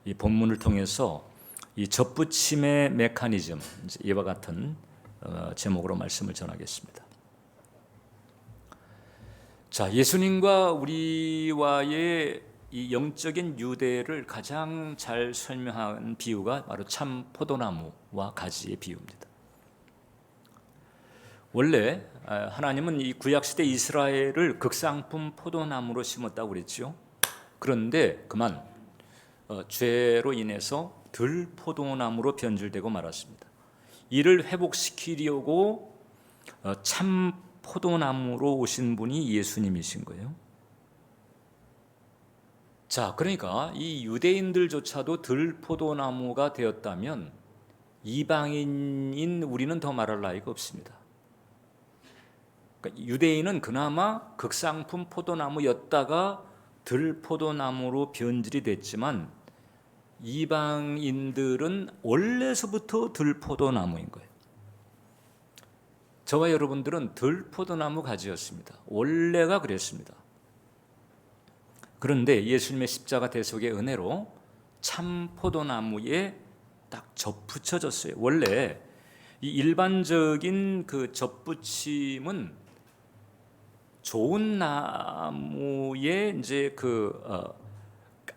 이 본문을 통해서 이 접붙임의 메커니즘, 이와 같은 제목으로 말씀을 전하겠습니다. 자, 예수님과 우리와의 이 영적인 유대를 가장 잘 설명한 비유가 바로 참 포도나무와 가지의 비유입니다. 원래 하나님은 이 구약시대 이스라엘을 극상품 포도나무로 심었다고 그랬죠. 그런데 그만 죄로 인해서 들포도나무로 변질되고 말았습니다. 이를 회복시키려고 참 포도나무로 오신 분이 예수님이신 거예요. 자, 그러니까 이 유대인들조차도 들포도나무가 되었다면 이방인인 우리는 더 말할 나위가 없습니다. 그러니까 유대인은 그나마 극상품 포도나무였다가 들포도나무로 변질이 됐지만 이방인들은 원래서부터 들포도나무인 거예요. 저와 여러분들은 들포도나무 가지였습니다. 원래가 그랬습니다. 그런데 예수님의 십자가 대속의 은혜로 참 포도나무에 딱 접붙여졌어요. 원래 이 일반적인 그 접붙임은 좋은 나무에 이제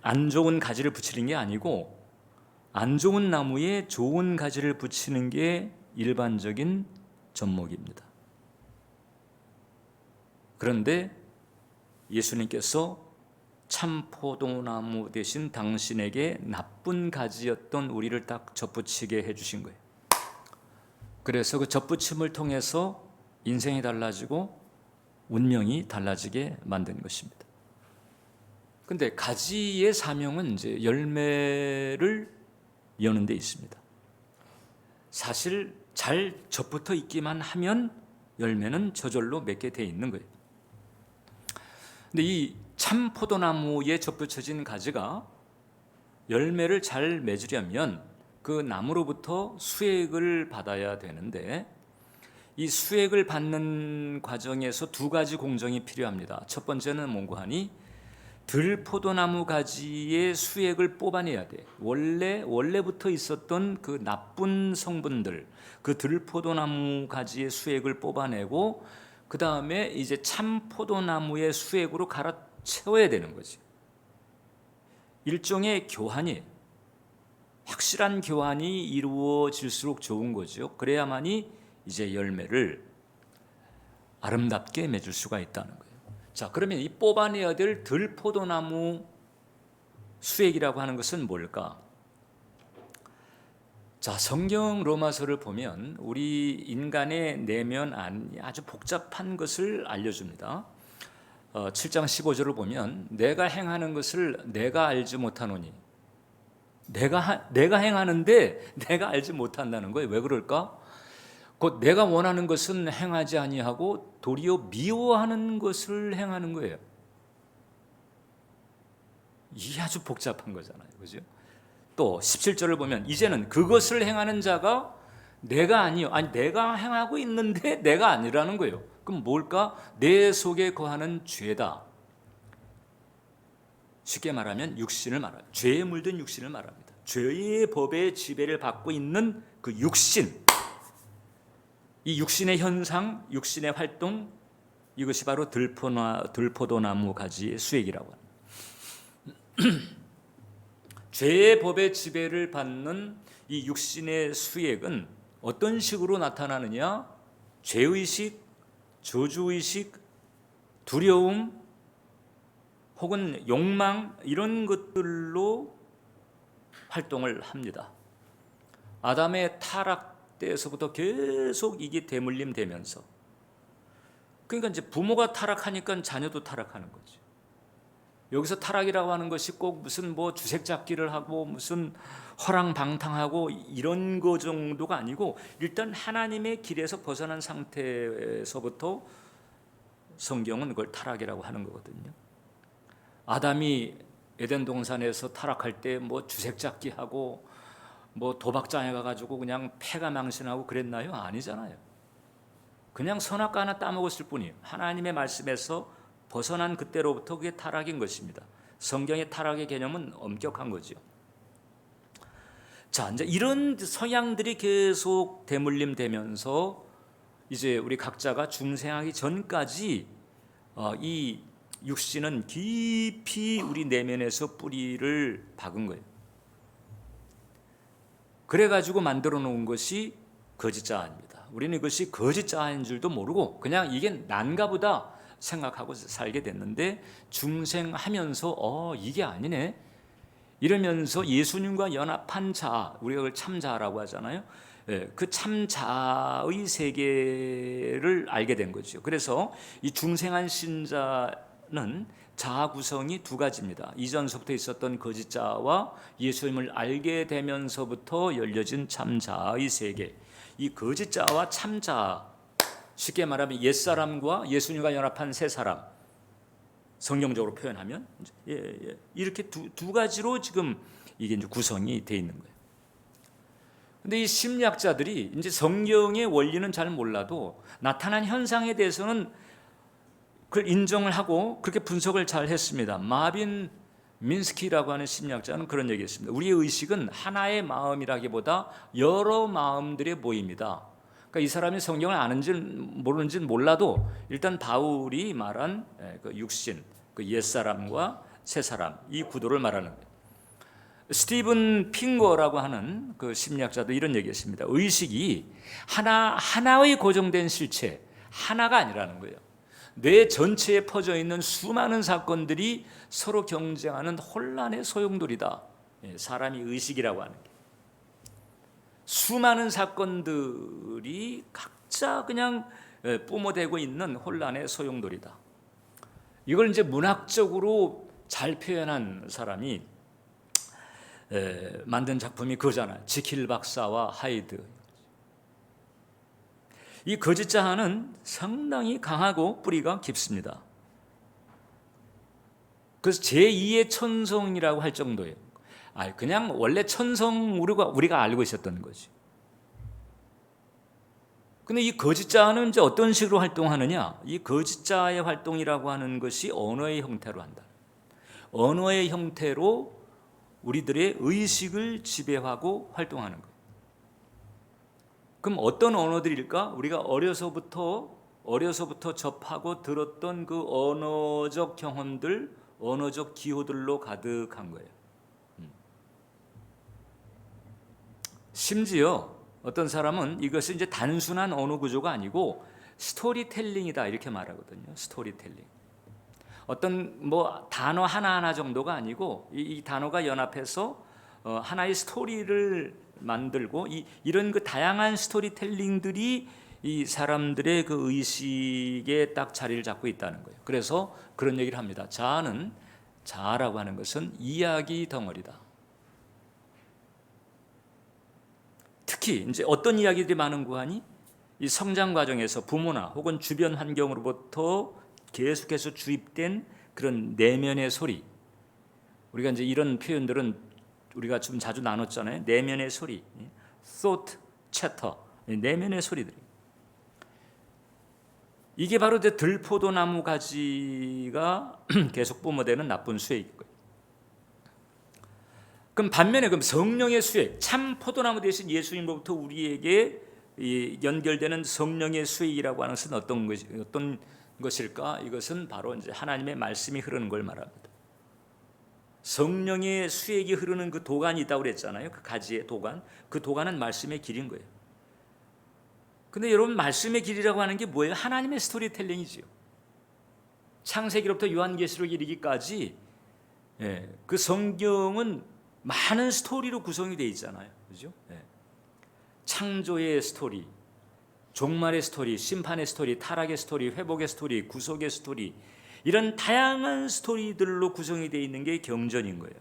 안 좋은 가지를 붙이는 게 아니고 안 좋은 나무에 좋은 가지를 붙이는 게 일반적인 접목입니다. 그런데 예수님께서 참 포도나무 대신 당신에게 나쁜 가지였던 우리를 딱 접붙이게 해주신 거예요. 그래서 그 접붙임을 통해서 인생이 달라지고 운명이 달라지게 만든 것입니다. 근데 가지의 사명은 이제 열매를 여는 데 있습니다. 사실 잘 접붙어 있기만 하면 열매는 저절로 맺게 돼 있는 거예요. 근데 이 참 포도나무에 접붙여진 가지가 열매를 잘 맺으려면 그 나무로부터 수액을 받아야 되는데 이 수액을 받는 과정에서 두 가지 공정이 필요합니다. 첫 번째는 뭔고 하니 들포도나무 가지의 수액을 뽑아내야 돼. 원래부터 있었던 그 나쁜 성분들, 그 들포도나무 가지의 수액을 뽑아내고 그 다음에 이제 참 포도나무의 수액으로 갈아 채워야 되는 거지. 일종의 교환이, 확실한 교환이 이루어질수록 좋은 거죠. 그래야만이 이제 열매를 아름답게 맺을 수가 있다는 거예요. 자, 그러면 이 뽑아내야 될 들포도나무 수액이라고 하는 것은 뭘까? 자, 성경 로마서를 보면 우리 인간의 내면 안이 아주 복잡한 것을 알려줍니다. 7장 15절을 보면 내가 행하는 것을 내가 알지 못하노니 내가 행하는데 내가 알지 못한다는 거예요. 왜 그럴까? 곧 내가 원하는 것은 행하지 아니하고 도리어 미워하는 것을 행하는 거예요. 이게 아주 복잡한 거잖아요. 그죠? 또 17절을 보면 이제는 그것을 행하는 자가 내가 아니요. 아니 내가 행하고 있는데 내가 아니라는 거예요. 그럼 뭘까? 내 속에 거하는 죄다. 쉽게 말하면 육신을 말합니다. 죄에 물든 육신을 말합니다. 죄의 법의 지배를 받고 있는 그 육신, 이 육신의 현상, 육신의 활동, 이것이 바로 들포도나무 가지의 수액이라고 합니다. 죄의 법의 지배를 받는 이 육신의 수액은 어떤 식으로 나타나느냐? 죄의식, 저주의식, 두려움, 혹은 욕망, 이런 것들로 활동을 합니다. 아담의 타락 때에서부터 계속 이게 대물림 되면서, 그러니까 이제 부모가 타락하니까 자녀도 타락하는 거지. 여기서 타락이라고 하는 것이 꼭 무슨 뭐 주색 잡기를 하고 무슨 허랑방탕하고 이런 거 정도가 아니고 일단 하나님의 길에서 벗어난 상태에서부터 성경은 그걸 타락이라고 하는 거거든요. 아담이 에덴 동산에서 타락할 때 뭐 주색 잡기 하고 뭐 도박장에 가가지고 그냥 패가 망신하고 그랬나요? 아니잖아요. 그냥 선악과 하나 따먹었을 뿐이에요. 하나님의 말씀에서 벗어난 그때로부터 그게 타락인 것입니다. 성경의 타락의 개념은 엄격한 거죠. 자, 이제 이런 성향들이 계속 대물림되면서 이제 우리 각자가 중생하기 전까지 이 육신은 깊이 우리 내면에서 뿌리를 박은 거예요. 그래가지고 만들어 놓은 것이 거짓자아입니다. 우리는 이것이 거짓자아인 줄도 모르고 그냥 이게 난가 보다 생각하고 살게 됐는데, 중생하면서 이게 아니네 이러면서 예수님과 연합한 자, 우리가 그걸 참자라고 하잖아요. 그 참자의 세계를 알게 된 거죠. 그래서 이 중생한 신자는 자아 구성이 두 가지입니다. 이전서부터 있었던 거짓자와 예수님을 알게 되면서부터 열려진 참자의 세계. 이 거짓자와 참자, 쉽게 말하면 옛사람과 예수님과 연합한 새 사람, 성경적으로 표현하면 이렇게 두 가지로 지금 이게 이제 구성이 돼 있는 거예요. 근데 이 심리학자들이 이제 성경의 원리는 잘 몰라도 나타난 현상에 대해서는 그걸 인정을 하고 그렇게 분석을 잘 했습니다. 마빈 민스키라고 하는 심리학자는 그런 얘기했습니다. 우리의 의식은 하나의 마음이라기보다 여러 마음들의 모임이다. 그러니까 이 사람이 성경을 아는지 모르는지는 몰라도 일단 바울이 말한 그 육신, 그 옛사람과 새사람, 이 구도를 말하는 거예요. 스티븐 핑거라고 하는 그 심리학자도 이런 얘기했습니다. 의식이 하나의 고정된 실체, 하나가 아니라는 거예요. 뇌 전체에 퍼져 있는 수많은 사건들이 서로 경쟁하는 혼란의 소용돌이다. 사람이 의식이라고 하는 게 수많은 사건들이 각자 그냥 뿜어대고 있는 혼란의 소용돌이다. 이걸 이제 문학적으로 잘 표현한 사람이 만든 작품이 그거잖아요. 지킬 박사와 하이드. 이 거짓자아는 상당히 강하고 뿌리가 깊습니다. 그래서 제2의 천성이라고 할 정도예요. 그냥 원래 천성 우리가 알고 있었던 거지. 근데 이 거짓자아는 이제 어떤 식으로 활동하느냐? 이 거짓자아의 활동이라고 하는 것이 언어의 형태로 한다. 언어의 형태로 우리들의 의식을 지배하고 활동하는 거예요. 그럼 어떤 언어들일까? 우리가 어려서부터 접하고 들었던 그 언어적 경험들, 언어적 기호들로 가득한 거예요. 심지어 어떤 사람은 이것은 이제 단순한 언어 구조가 아니고 스토리텔링이다 이렇게 말하거든요. 스토리텔링. 어떤 단어 하나하나 정도가 아니고 이 단어가 연합해서 하나의 스토리를 만들고 이런 그 다양한 스토리텔링들이 이 사람들의 그 의식에 딱 자리를 잡고 있다는 거예요. 그래서 그런 얘기를 합니다. 자아라고 하는 것은 이야기 덩어리다. 특히 이제 어떤 이야기들이 많은고 하니 이 성장 과정에서 부모나 혹은 주변 환경으로부터 계속해서 주입된 그런 내면의 소리. 우리가 이제 이런 표현들은 우리가 좀 자주 나눴잖아요. 내면의 소리, thought chatter, 내면의 소리들이. 이게 바로 들포도나무 가지가 계속 뿜어대는 나쁜 수액일 거예요. 그럼 반면에 성령의 수액, 참 포도나무 대신 예수님으로부터 우리에게 연결되는 성령의 수액이라고 하는 것은 어떤 것일까? 이것은 바로 이제 하나님의 말씀이 흐르는 걸 말합니다. 성령의 수액이 흐르는 그 도관이 있다고 그랬잖아요. 그 가지의 도관. 그 도관은 말씀의 길인 거예요. 근데 여러분, 말씀의 길이라고 하는 게 뭐예요? 하나님의 스토리텔링이지요. 창세기로부터 요한계시록 이르기까지 그 성경은 많은 스토리로 구성이 되어 있잖아요. 그죠? 창조의 스토리, 종말의 스토리, 심판의 스토리, 타락의 스토리, 회복의 스토리, 구속의 스토리, 이런 다양한 스토리들로 구성이 되어 있는 게 경전인 거예요.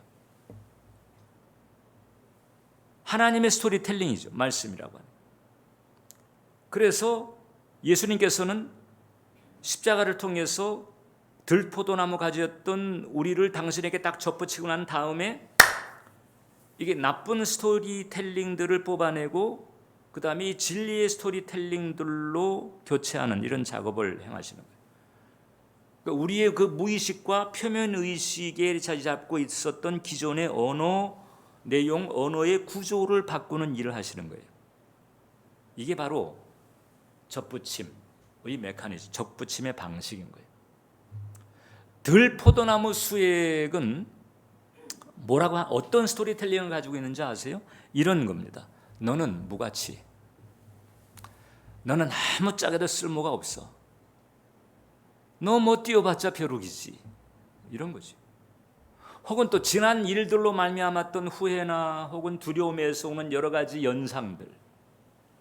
하나님의 스토리텔링이죠. 말씀이라고 하는. 그래서 예수님께서는 십자가를 통해서 들포도나무 가지였던 우리를 당신에게 딱 접붙이고 난 다음에 이게 나쁜 스토리텔링들을 뽑아내고 그 다음에 진리의 스토리텔링들로 교체하는 이런 작업을 행하시는 거예요. 그러니까 우리의 그 무의식과 표면의식에 자리 잡고 있었던 기존의 언어 내용, 언어의 구조를 바꾸는 일을 하시는 거예요. 이게 바로 접붙임의 메커니즘, 접붙임의 방식인 거예요. 들포도나무 수액은 어떤 스토리텔링을 가지고 있는지 아세요? 이런 겁니다. 너는 무가치, 너는 아무짝에도 쓸모가 없어, 너 뭐 뛰어봤자 벼룩이지, 이런 거지. 혹은 또 지난 일들로 말미암았던 후회나 혹은 두려움에서 오는 여러 가지 연상들,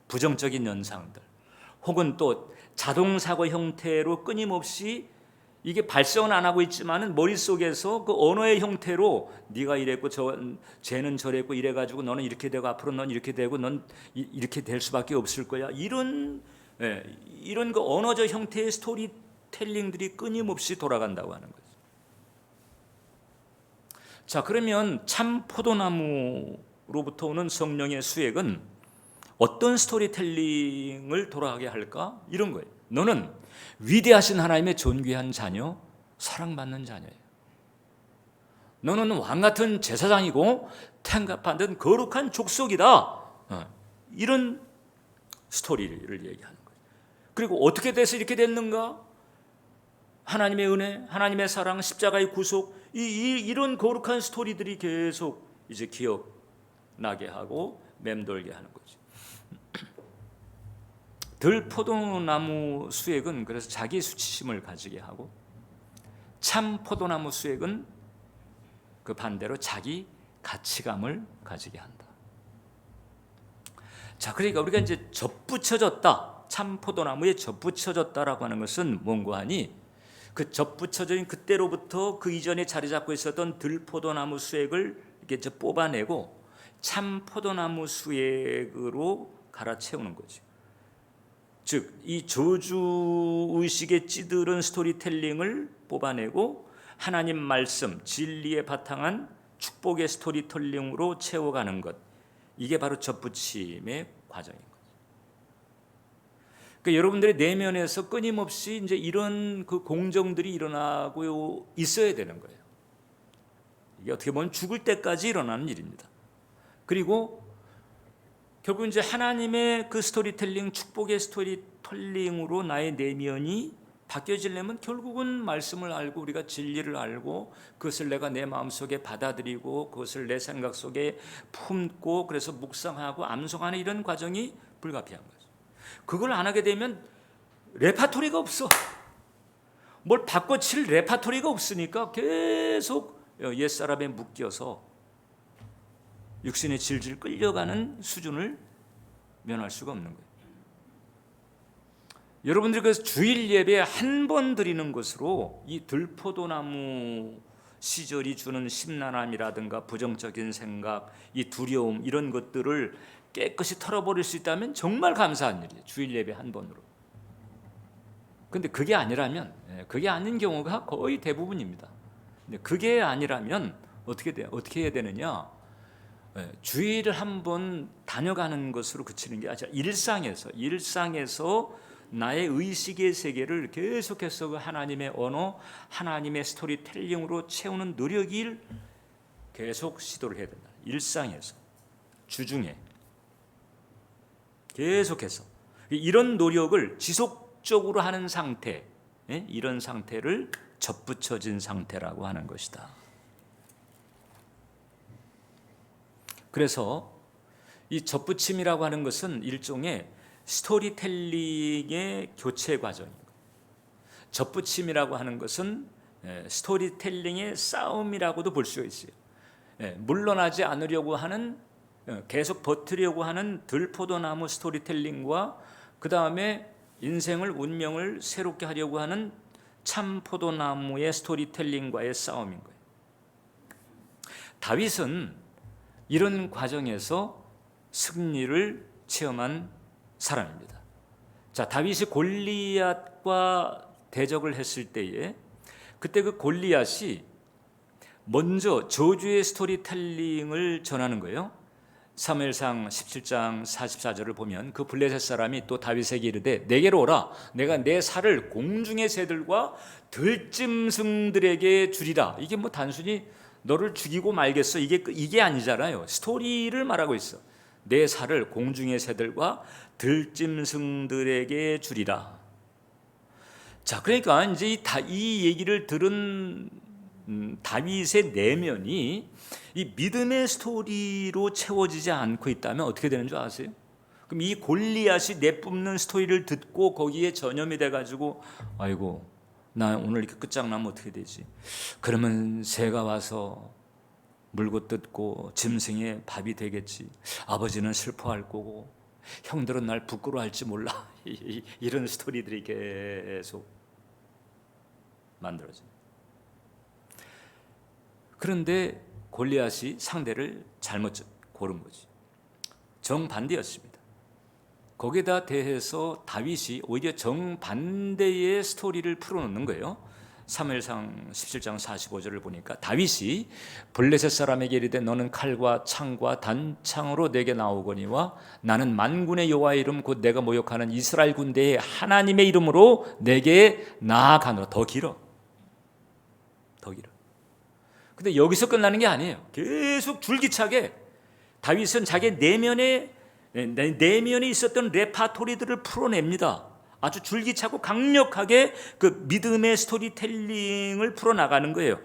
부정적인 연상들, 혹은 또 자동사고 형태로 끊임없이 이게 발성은 안 하고 있지만은 머릿속에서 그 언어의 형태로 네가 이랬고 쟤는 저랬고 이래가지고 너는 이렇게 되고 앞으로 넌 이렇게 되고 넌 이렇게 될 수밖에 없을 거야, 이런 그 언어적 형태의 스토리텔링들이 끊임없이 돌아간다고 하는 거죠. 자, 그러면 참 포도나무로부터 오는 성령의 수액은 어떤 스토리텔링을 돌아가게 할까? 이런 거예요. 너는 위대하신 하나님의 존귀한 자녀, 사랑받는 자녀예요. 너는 왕같은 제사장이고 탱갑받은 거룩한 족속이다. 이런 스토리를 얘기하는 거예요. 그리고 어떻게 돼서 이렇게 됐는가? 하나님의 은혜, 하나님의 사랑, 십자가의 구속, 이런 거룩한 스토리들이 계속 이제 기억나게 하고 맴돌게 하는 거죠. 들포도나무 수액은 그래서 자기 수치심을 가지게 하고, 참 포도나무 수액은 그 반대로 자기 가치감을 가지게 한다. 자, 그러니까 우리가 이제 접붙여졌다, 참 포도나무에 접붙여졌다라고 하는 것은 뭔가 하니, 그 접붙여진 그때로부터 그 이전에 자리 잡고 있었던 들포도나무 수액을 이렇게 뽑아내고 참 포도나무 수액으로 갈아채우는 거죠. 즉, 이 저주 의식에 찌들은 스토리텔링을 뽑아내고 하나님 말씀, 진리에 바탕한 축복의 스토리텔링으로 채워가는 것, 이게 바로 접붙임의 과정인 거죠. 그러니까 여러분들의 내면에서 끊임없이 이제 이런 그 공정들이 일어나고 있어야 되는 거예요. 이게 어떻게 보면 죽을 때까지 일어나는 일입니다. 그리고 결국 이제 하나님의 그 스토리텔링, 축복의 스토리텔링으로 나의 내면이 바뀌어지려면 결국은 말씀을 알고 우리가 진리를 알고 그것을 내가 내 마음속에 받아들이고 그것을 내 생각 속에 품고 그래서 묵상하고 암송하는 이런 과정이 불가피한 거죠. 그걸 안 하게 되면 레파토리가 없어. 뭘 바꿔칠 레파토리가 없으니까 계속 옛사람에 묶여서 육신의 질질 끌려가는 수준을 면할 수가 없는 거예요. 여러분들이 그래서 주일 예배 한 번 드리는 것으로 이 들포도나무 시절이 주는 심란함이라든가 부정적인 생각, 이 두려움, 이런 것들을 깨끗이 털어버릴 수 있다면 정말 감사한 일이에요. 주일 예배 한 번으로. 근데 그게 아니라면, 그게 아닌 경우가 거의 대부분입니다. 근데 그게 아니라면 어떻게 돼요? 어떻게 해야 되느냐? 주일을 한 번 다녀가는 것으로 그치는 게 아니라 일상에서 나의 의식의 세계를 계속해서 그 하나님의 언어, 하나님의 스토리텔링으로 채우는 노력을 계속 시도를 해야 된다. 일상에서, 주중에 계속해서 이런 노력을 지속적으로 하는 상태, 이런 상태를 접붙여진 상태라고 하는 것이다. 그래서 이 접붙임이라고 하는 것은 일종의 스토리텔링의 교체 과정입니다. 접붙임이라고 하는 것은 스토리텔링의 싸움이라고도 볼 수 있어요. 물러나지 않으려고 하는, 계속 버티려고 하는 들포도나무 스토리텔링과 그 다음에 인생을, 운명을 새롭게 하려고 하는 참 포도나무의 스토리텔링과의 싸움인 거예요. 다윗은 이런 과정에서 승리를 체험한 사람입니다. 자, 다윗이 골리앗과 대적을 했을 때에 그때 그 골리앗이 먼저 저주의 스토리텔링을 전하는 거예요. 사무엘상 17장 44절을 보면 그 블레셋 사람이 또 다윗에게 이르되 내게로 오라, 내가 내 살을 공중의 새들과 들짐승들에게 주리라. 이게 뭐 단순히 너를 죽이고 말겠어. 이게 아니잖아요. 스토리를 말하고 있어. 내 살을 공중의 새들과 들짐승들에게 주리라. 자, 그러니까 이제 이 얘기를 들은 다윗의 내면이 이 믿음의 스토리로 채워지지 않고 있다면 어떻게 되는 줄 아세요? 그럼 이 골리앗이 내뿜는 스토리를 듣고 거기에 전염이 돼가지고 아이고 나 오늘 이렇게 끝장나면 어떻게 되지? 그러면 새가 와서 물고 뜯고 짐승의 밥이 되겠지. 아버지는 슬퍼할 거고 형들은 날 부끄러워할지 몰라. 이런 스토리들이 계속 만들어져. 그런데 골리앗이 상대를 잘못 고른 거지. 정반대였습니다. 거기에다 대해서 다윗이 오히려 정반대의 스토리를 풀어놓는 거예요. 사무엘상 17장 45절을 보니까 다윗이 블레셋 사람에게 이르되 너는 칼과 창과 단창으로 내게 나오거니와 나는 만군의 여호와의 이름 곧 내가 모욕하는 이스라엘 군대의 하나님의 이름으로 내게 나아가노라. 더 길어. 근데 여기서 끝나는 게 아니에요. 계속 줄기차게 다윗은 자기 내면에 있었던 레파토리들을 풀어냅니다. 아주 줄기차고 강력하게 그 믿음의 스토리텔링을 풀어나가는 거예요.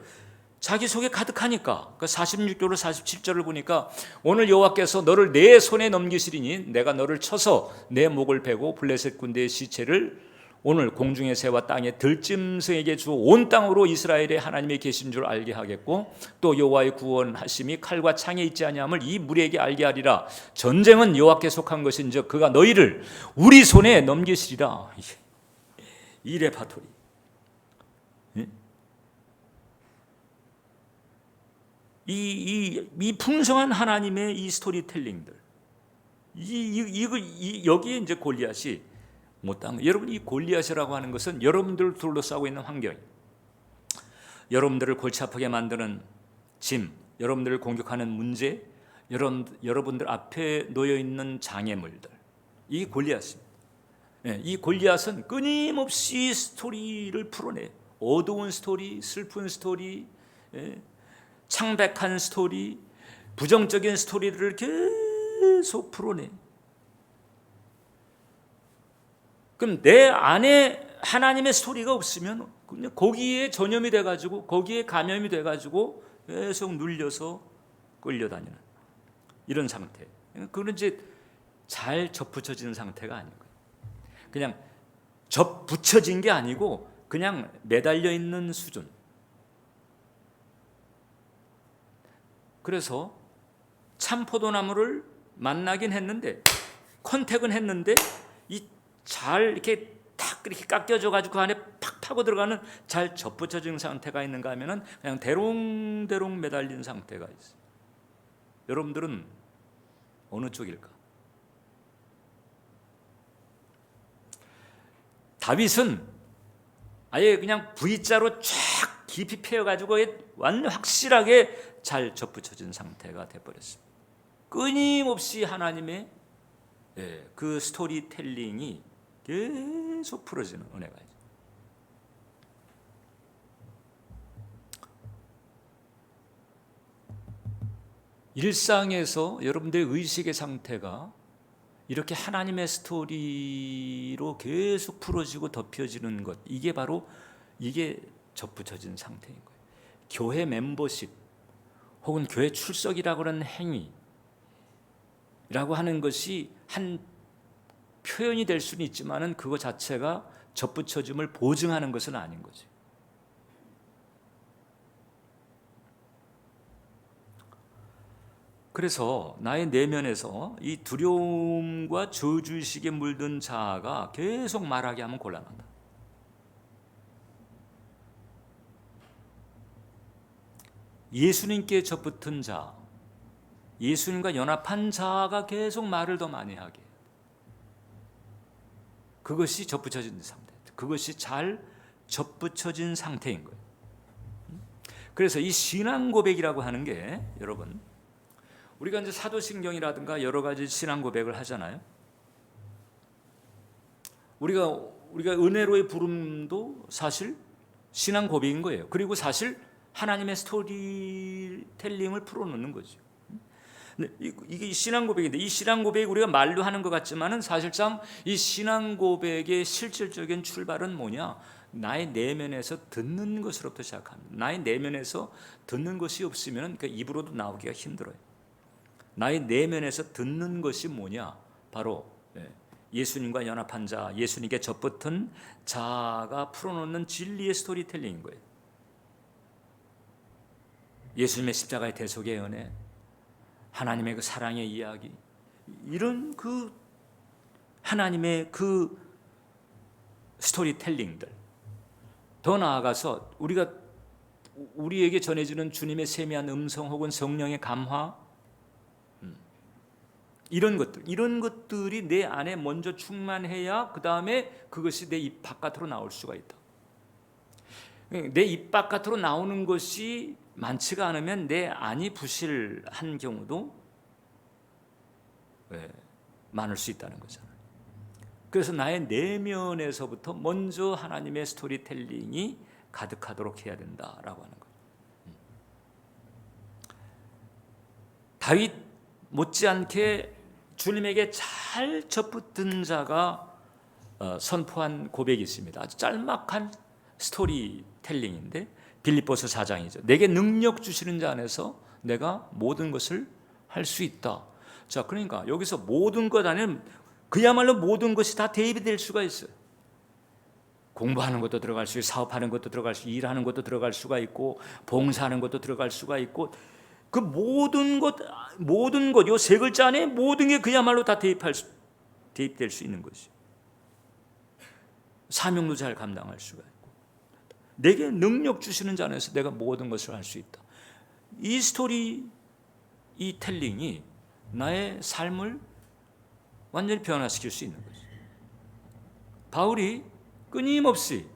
자기 속에 가득하니까. 46절로 47절을 보니까 오늘 여호와께서 너를 내 손에 넘기시리니 내가 너를 쳐서 내 목을 베고 블레셋 군대의 시체를 오늘 공중의 새와 땅의 들짐승에게 주어 온 땅으로 이스라엘의 하나님이 계신 줄 알게 하겠고 또 여호와의 구원하심이 칼과 창에 있지 아니함을 이 무리에게 알게 하리라. 전쟁은 여호와께 속한 것인즉 그가 너희를 우리 손에 넘기시리라. 이 레파토리. 이 풍성한 하나님의 이 스토리텔링들. 여기에 이제 골리앗이 못한 거예요. 여러분, 이 골리앗이라고 하는 것은 여러분들 둘러싸고 있는 환경, 여러분들을 골치 아프게 만드는 짐, 여러분들을 공격하는 문제, 여러분들 앞에 놓여 있는 장애물들, 이 골리앗입니다. 이 골리앗은 끊임없이 스토리를 풀어내요. 어두운 스토리, 슬픈 스토리, 창백한 스토리, 부정적인 스토리들을 계속 풀어내요. 그럼 내 안에 하나님의 스토리가 없으면 그냥 거기에 전염이 돼가지고 거기에 감염이 돼가지고 계속 눌려서 끌려다니는 이런 상태. 그건 이제 잘 접붙여지는 상태가 아닌 거예요. 그냥 접붙여진 게 아니고 그냥 매달려 있는 수준. 그래서 참 포도나무를 만나긴 했는데 컨택은 했는데 잘 이렇게 탁 이렇게 깎여져 가지고 그 안에 팍 파고 들어가는 잘 접붙여진 상태가 있는가 하면은 그냥 대롱대롱 매달린 상태가 있어요. 여러분들은 어느 쪽일까? 다윗은 아예 그냥 V자로 쫙 깊이 패여 가지고 완전 확실하게 잘 접붙여진 상태가 돼 버렸습니다. 끊임없이 하나님의 그 스토리텔링이 계속 풀어지는 은혜가 있어요. 일상에서 여러분들의 의식의 상태가 이렇게 하나님의 스토리로 계속 풀어지고 덮여지는 것, 이게 접붙여진 상태인 거예요. 교회 멤버십 혹은 교회 출석이라고 하는 행위라고 하는 것이 한 표현이 될 수는 있지만은 그거 자체가 접붙여짐을 보증하는 것은 아닌 거지. 그래서 나의 내면에서 이 두려움과 저주의식에 물든 자아가 계속 말하게 하면 곤란하다. 예수님께 접붙은 자, 예수님과 연합한 자아가 계속 말을 더 많이 하게. 그것이 접붙여진 상태. 그것이 잘 접붙여진 상태인 거예요. 그래서 이 신앙 고백이라고 하는 게 여러분, 우리가 이제 사도신경이라든가 여러 가지 신앙 고백을 하잖아요. 우리가 은혜로의 부름도 사실 신앙 고백인 거예요. 그리고 사실 하나님의 스토리텔링을 풀어놓는 거죠. 이게 신앙 고백인데, 이 신앙 고백이 우리가 말로 하는 것 같지만은 사실상 이 신앙 고백의 실질적인 출발은 뭐냐? 나의 내면에서 듣는 것으로부터 시작합니다. 나의 내면에서 듣는 것이 없으면 그 입으로도 나오기가 힘들어요. 나의 내면에서 듣는 것이 뭐냐? 바로 예수님과 연합한 자, 예수님께 접붙은 자가 풀어놓는 진리의 스토리텔링인 거예요. 예수님의 십자가의 대속의 은혜, 하나님의 그 사랑의 이야기, 이런 그 하나님의 그 스토리텔링들, 더 나아가서 우리에게 전해지는 주님의 세미한 음성 혹은 성령의 감화, 이런 것들이 내 안에 먼저 충만해야 그 다음에 그것이 내 입 바깥으로 나올 수가 있다. 내 입 바깥으로 나오는 것이 많지가 않으면 내 안이 부실한 경우도 많을 수 있다는 거잖아요. 그래서 나의 내면에서부터 먼저 하나님의 스토리텔링이 가득하도록 해야 된다라고 하는 거예요. 다윗 못지않게 주님에게 잘 접붙은 자가 선포한 고백이 있습니다. 아주 짤막한 스토리텔링인데 빌립보서 4장이죠. 내게 능력 주시는 자 안에서 내가 모든 것을 할 수 있다. 자, 그러니까 여기서 모든 것 안에는 그야말로 모든 것이 다 대입이 될 수가 있어요. 공부하는 것도 들어갈 수 있고, 사업하는 것도 들어갈 수 있고, 일하는 것도 들어갈 수가 있고, 봉사하는 것도 들어갈 수가 있고, 그 모든 것, 요 세 글자 안에 모든 게 그야말로 다 대입될 수 있는 것이죠. 사명도 잘 감당할 수가 있고, 내게 능력 주시는 자 안에서 내가 모든 것을 할 수 있다. 이 스토리, 이 텔링이 나의 삶을 완전히 변화시킬 수 있는 거죠. 바울이 끊임없이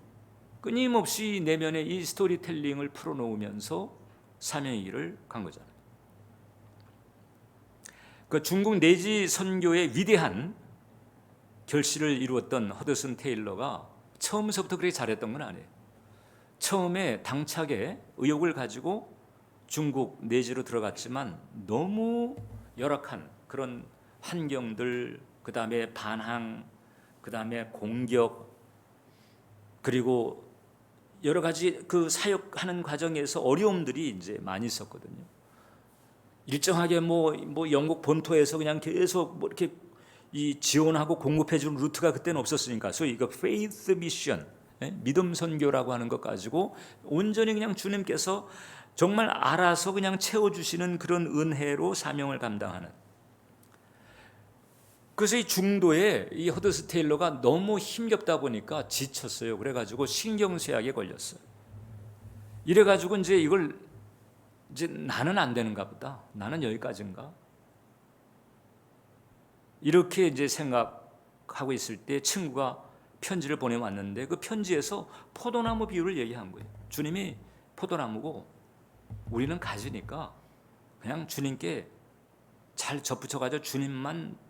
내면에 이 스토리텔링을 풀어놓으면서 사명의 길을 간 거잖아요. 그 중국 내지 선교의 위대한 결실을 이루었던 허드슨 테일러가 처음서부터 그렇게 잘했던 건 아니에요. 처음에 당차게 의욕을 가지고 중국 내지로 들어갔지만 너무 열악한 그런 환경들, 그 다음에 반항, 그 다음에 공격, 그리고 여러 가지 그 사역하는 과정에서 어려움들이 이제 많이 있었거든요. 일정하게 뭐 영국 본토에서 그냥 계속 뭐 이렇게 이 지원하고 공급해 주는 루트가 그때는 없었으니까 소위 이거 페이스 미션, 믿음 선교라고 하는 것 가지고 온전히 그냥 주님께서 정말 알아서 그냥 채워 주시는 그런 은혜로 사명을 감당하는. 그래서 이 중도에 이 허드슨 테일러가 너무 힘겹다 보니까 지쳤어요. 그래가지고 신경쇠약에 걸렸어요. 이래가지고 이제 이걸 이제 나는 안 되는가 보다. 나는 여기까지인가? 이렇게 이제 생각하고 있을 때 친구가 편지를 보내왔는데 그 편지에서 포도나무 비유를 얘기한 거예요. 주님이 포도나무고 우리는 가지니까 그냥 주님께 잘 접붙여가지고 주님만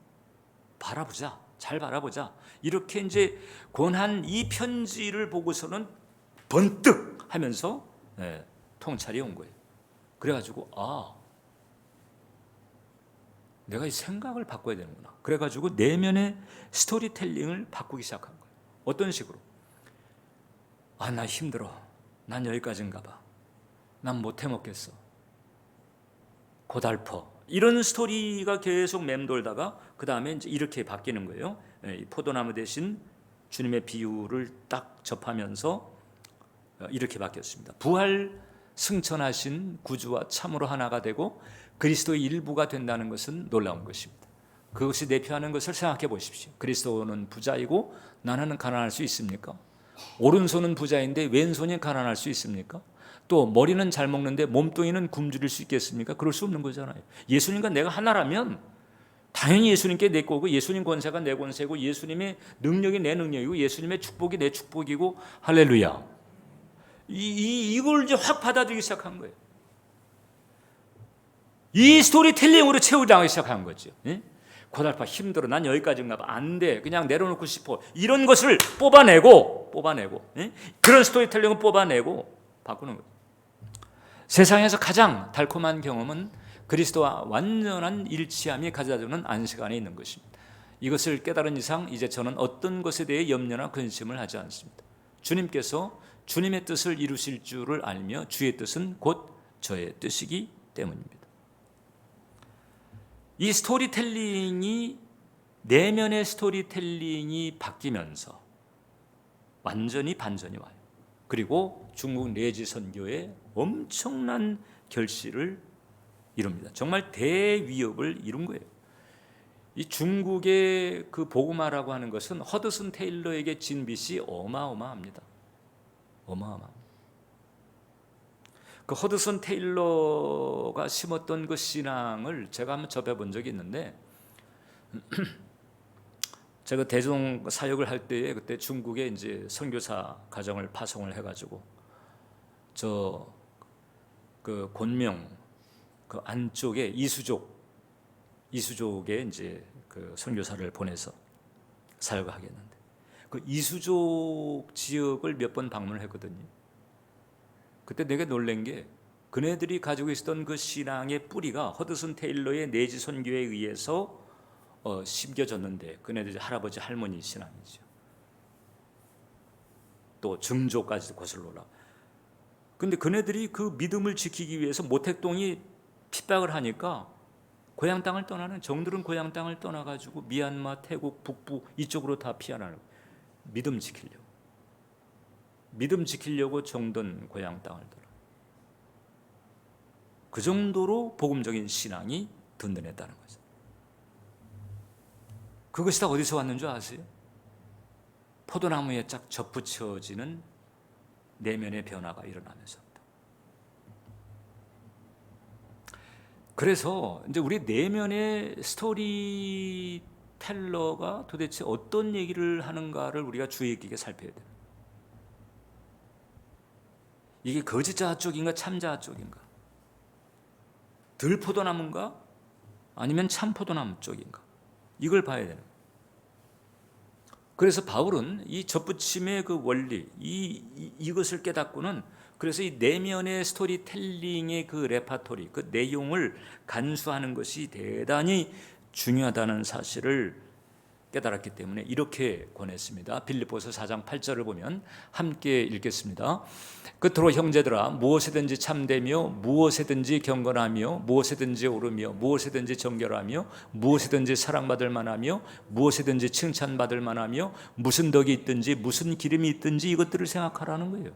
바라보자, 잘 바라보자. 이렇게 이제 권한 이 편지를 보고서는 번뜩 하면서 통찰이 온 거예요. 그래가지고 내가 이 생각을 바꿔야 되는구나. 그래가지고 내면의 스토리텔링을 바꾸기 시작한 거예요. 어떤 식으로? 나 힘들어. 난 여기까지인가 봐. 난 못 해먹겠어. 고달퍼. 이런 스토리가 계속 맴돌다가 그 다음에 이제 이렇게 바뀌는 거예요. 포도나무 대신 주님의 비유를 딱 접하면서 이렇게 바뀌었습니다. 부활 승천하신 구주와 참으로 하나가 되고 그리스도의 일부가 된다는 것은 놀라운 것입니다. 그것이 대표하는 것을 생각해 보십시오. 그리스도는 부자이고 나는 가난할 수 있습니까? 오른손은 부자인데 왼손이 가난할 수 있습니까? 또 머리는 잘 먹는데 몸뚱이는 굶주릴 수 있겠습니까? 그럴 수 없는 거잖아요. 예수님과 내가 하나라면 당연히 예수님께 내 거고 예수님 권세가 내 권세고 예수님의 능력이 내 능력이고 예수님의 축복이 내 축복이고 할렐루야. 이걸 이제 확 받아들이기 시작한 거예요. 이 스토리텔링으로 채우당하기 시작한 거죠. 고달파 힘들어. 난 여기까지인가 봐. 안 돼. 그냥 내려놓고 싶어. 이런 것을 뽑아내고 그런 스토리텔링을 뽑아내고 바꾸는 거예요. 세상에서 가장 달콤한 경험은 그리스도와 완전한 일치함이 가져다주는 안식 안에 있는 것입니다. 이것을 깨달은 이상 이제 저는 어떤 것에 대해 염려나 근심을 하지 않습니다. 주님께서 주님의 뜻을 이루실 줄을 알며 주의 뜻은 곧 저의 뜻이기 때문입니다. 이 스토리텔링이, 내면의 스토리텔링이 바뀌면서 완전히 반전이 와요. 그리고 중국 내지 선교에 엄청난 결실을 이룹니다. 정말 대위협을 이룬 거예요. 이 중국의 그 복음화라고 하는 것은 허드슨 테일러에게 진 빚이 어마어마합니다. 어마어마합니다. 그 허드슨 테일러가 심었던 그 신앙을 제가 한번 접해본 적이 있는데, 제가 대중 사역을 할 때에 그때 중국에 이제 선교사 가정을 파송을 해가지고 저 그 곤명 그 안쪽에 이수족에 이제 그 선교사를 보내서 사역을 하겠는데, 그 이수족 지역을 몇 번 방문을 했거든요. 그때 내가 놀란 게 그네들이 가지고 있었던 그 신앙의 뿌리가 허드슨 테일러의 내지 선교에 의해서 심겨졌는데, 그네들이 할아버지 할머니 신앙이죠. 또 증조까지도 거슬러 올라. 근데 그네들이 그 믿음을 지키기 위해서 모택동이 핍박을 하니까 고향 땅을 떠나는, 정들은 고향 땅을 떠나가지고 미얀마, 태국, 북부 이쪽으로 다 피하는, 믿음 지키려고 정든 고향 땅을 떠나. 그 정도로 복음적인 신앙이 든든했다는 거죠. 그것이 다 어디서 왔는 줄 아세요? 포도나무에 쫙 접붙여지는 내면의 변화가 일어나면서부터. 그래서 이제 우리 내면의 스토리텔러가 도대체 어떤 얘기를 하는가를 우리가 주의 깊게 살펴야 돼요. 이게 거짓자 쪽인가 참자 쪽인가? 들포도나무인가? 아니면 참포도나무 쪽인가? 이걸 봐야 되는 거예요. 그래서 바울은 이 접붙임의 그 원리, 이것을 깨닫고는, 그래서 이 내면의 스토리텔링의 그 레파토리, 그 내용을 간수하는 것이 대단히 중요하다는 사실을 깨달았기 때문에 이렇게 권했습니다. 빌립보서 4장 8절을 보면 함께 읽겠습니다. 그토록 형제들아, 무엇이든지 참되며 무엇이든지 경건하며 무엇이든지 옳으며 무엇이든지 정결하며 무엇이든지 사랑받을 만하며 무엇이든지 칭찬받을 만하며 무슨 덕이 있든지 무슨 기름이 있든지 이것들을 생각하라는 거예요.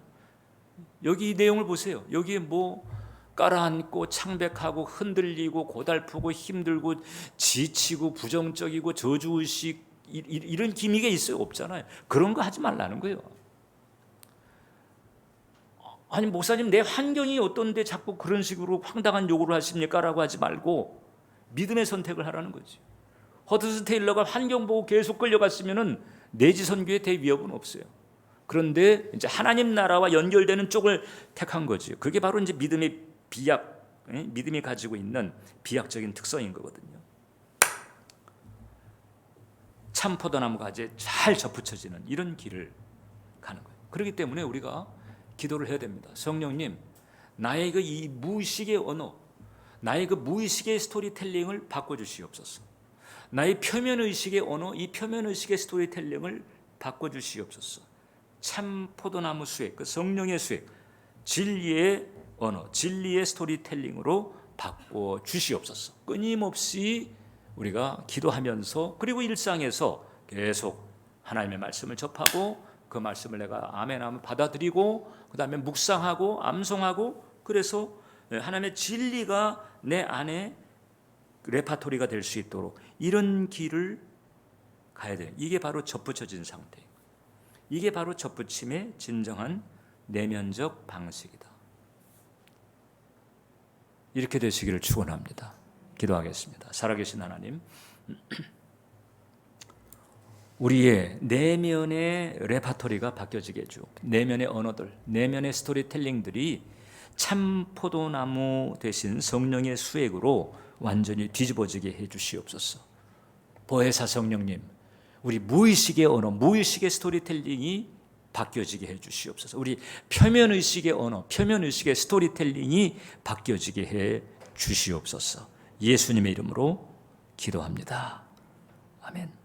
여기 이 내용을 보세요. 여기에 뭐 깔아앉고 창백하고 흔들리고 고달프고 힘들고 지치고 부정적이고 저주의식 이런 기미가 있어요? 없잖아요. 그런 거 하지 말라는 거예요. 아니 목사님, 내 환경이 어떤데 자꾸 그런 식으로 황당한 요구를 하십니까? 라고 하지 말고 믿음의 선택을 하라는 거지. 허드슨 테일러가 환경 보고 계속 끌려갔으면은 내지 선교에 대위협은 없어요. 그런데 이제 하나님 나라와 연결되는 쪽을 택한 거지. 그게 바로 이제 믿음의 믿음이 가지고 있는 비약적인 특성인 거거든요. 참포도나무 가지에 잘 접붙여지는 이런 길을 가는 거예요. 그렇기 때문에 우리가 기도를 해야 됩니다. 성령님, 나의 그 이 무의식의 언어, 나의 그 무의식의 스토리텔링을 바꿔주시옵소서. 나의 표면의식의 언어, 이 표면의식의 스토리텔링을 바꿔주시옵소서. 참포도나무 수액, 그 성령의 수액, 진리의 언어, 진리의 스토리텔링으로 바꿔주시옵소서. 끊임없이 우리가 기도하면서, 그리고 일상에서 계속 하나님의 말씀을 접하고 그 말씀을 내가 아멘 하면 받아들이고, 그 다음에 묵상하고 암송하고, 그래서 하나님의 진리가 내 안에 레파토리가 될 수 있도록 이런 길을 가야 돼요. 이게 바로 접붙여진 상태예요. 이게 바로 접붙임의 진정한 내면적 방식이다. 이렇게 되시기를 축원합니다. 기도하겠습니다. 살아계신 하나님, 우리의 내면의 레파토리가 바뀌어지게 해주고, 내면의 언어들, 내면의 스토리텔링들이 참 포도나무 대신 성령의 수액으로 완전히 뒤집어지게 해주시옵소서. 보혜사 성령님, 우리 무의식의 언어, 무의식의 스토리텔링이 바뀌어지게 해 주시옵소서. 우리 표면의식의 언어, 표면의식의 스토리텔링이 바뀌어지게 해 주시옵소서. 예수님의 이름으로 기도합니다. 아멘.